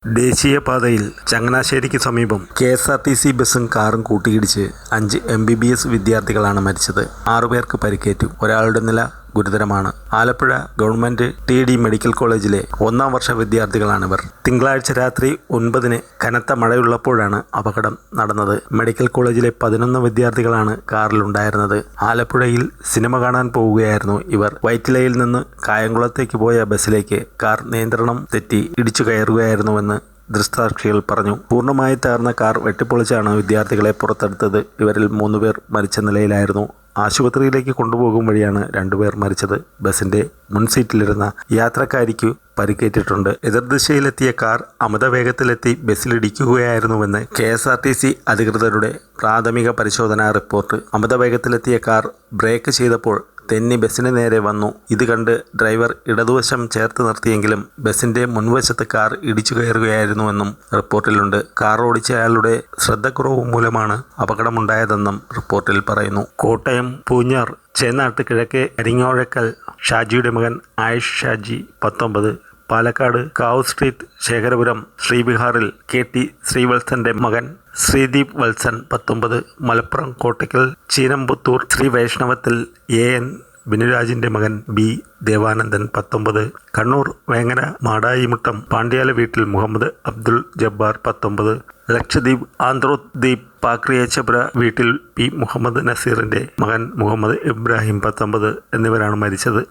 ദേശീയപാതയിൽ ചങ്ങനാശ്ശേരിക്ക് സമീപം കെ.എസ്.ആർ.ടി.സി ബസും കാറും കൂട്ടിയിടിച്ച് 5 MBBS വിദ്യാർത്ഥികളാണ് മരിച്ചത്. 6 പേർക്ക് പരിക്കേറ്റു. ഒരാളുടെ നില ഗുരുതരമാണ്. ആലപ്പുഴ ഗവൺമെന്റ് TD മെഡിക്കൽ കോളേജിലെ 1ാം വർഷ വിദ്യാർത്ഥികളാണിവർ. തിങ്കളാഴ്ച രാത്രി 9-ന് കനത്ത മഴയുള്ളപ്പോഴാണ് അപകടം നടന്നത്. മെഡിക്കൽ കോളേജിലെ 11 വിദ്യാർത്ഥികളാണ് കാറിലുണ്ടായിരുന്നത്. ആലപ്പുഴയിൽ സിനിമ കാണാൻ പോവുകയായിരുന്നു ഇവർ. വൈറ്റിലയിൽ നിന്ന് കായംകുളത്തേക്ക് പോയ ബസ്സിലേക്ക് കാർ നിയന്ത്രണം തെറ്റി ഇടിച്ചു കയറുകയായിരുന്നുവെന്ന് ദൃക്സാക്ഷികൾ പറഞ്ഞു. പൂർണ്ണമായി തകർന്ന കാർ വെട്ടിപ്പൊളിച്ചാണ് വിദ്യാർത്ഥികളെ പുറത്തെടുത്തത്. ഇവരിൽ 3 പേർ മരിച്ച നിലയിലായിരുന്നു. ആശുപത്രിയിലേക്ക് കൊണ്ടുപോകും വഴിയാണ് 2 പേർ മരിച്ചത്. ബസിന്റെ മുൻസീറ്റിലിരുന്ന യാത്രക്കാരിക്കു പരിക്കേറ്റിട്ടുണ്ട്. എതിർദിശയിലെത്തിയ കാർ അമിതവേഗത്തിലെത്തി ബസ്സിലിടിക്കുകയായിരുന്നുവെന്ന് KSRTC അധികൃതരുടെ പ്രാഥമിക പരിശോധനാ റിപ്പോർട്ട്. അമിതവേഗത്തിലെത്തിയ കാർ ബ്രേക്ക് ചെയ്തപ്പോൾ തെന്നി ബസ്സിന് നേരെ വന്നു. ഇത് കണ്ട് ഡ്രൈവർ ഇടതുവശം ചേർത്ത് നിർത്തിയെങ്കിലും ബസിന്റെ മുൻവശത്ത് കാർ ഇടിച്ചു കയറുകയായിരുന്നുവെന്നും റിപ്പോർട്ടിലുണ്ട്. കാർ ഓടിച്ചയാളുടെ ശ്രദ്ധക്കുറവ് മൂലമാണ് അപകടമുണ്ടായതെന്നും റിപ്പോർട്ടിൽ പറയുന്നു. കോട്ടയം പൂഞ്ഞാർ ചേന്നാട്ട് കിഴക്കേ അരിങ്ങോഴക്കൽ ഷാജിയുടെ മകൻ ആയിഷ് ഷാജി 19, പാലക്കാട് കാവ് സ്ട്രീറ്റ് ശേഖരപുരം ശ്രീവിഹാറിൽ KT ശ്രീവത്സന്റെ മകൻ ശ്രീദീപ് വത്സൻ 19, മലപ്പുറം കോട്ടയ്ക്കൽ ചീനമ്പുത്തൂർ ശ്രീ വൈഷ്ണവത്തിൽ AN ബിനുരാജിന്റെ മകൻ B ദേവാനന്ദൻ 19, കണ്ണൂർ വേങ്ങര മാടായിമുട്ടം പാണ്ഡ്യാല വീട്ടിൽ മുഹമ്മദ് അബ്ദുൾ ജബ്ബാർ 19, ലക്ഷദ്വീപ് ആന്ത്രോദ്വീപ് പാക്രിയേച്ചപുര വീട്ടിൽ P മുഹമ്മദ് നസീറിന്റെ മകൻ മുഹമ്മദ് ഇബ്രാഹിം 19 എന്നിവരാണ് മരിച്ചത്.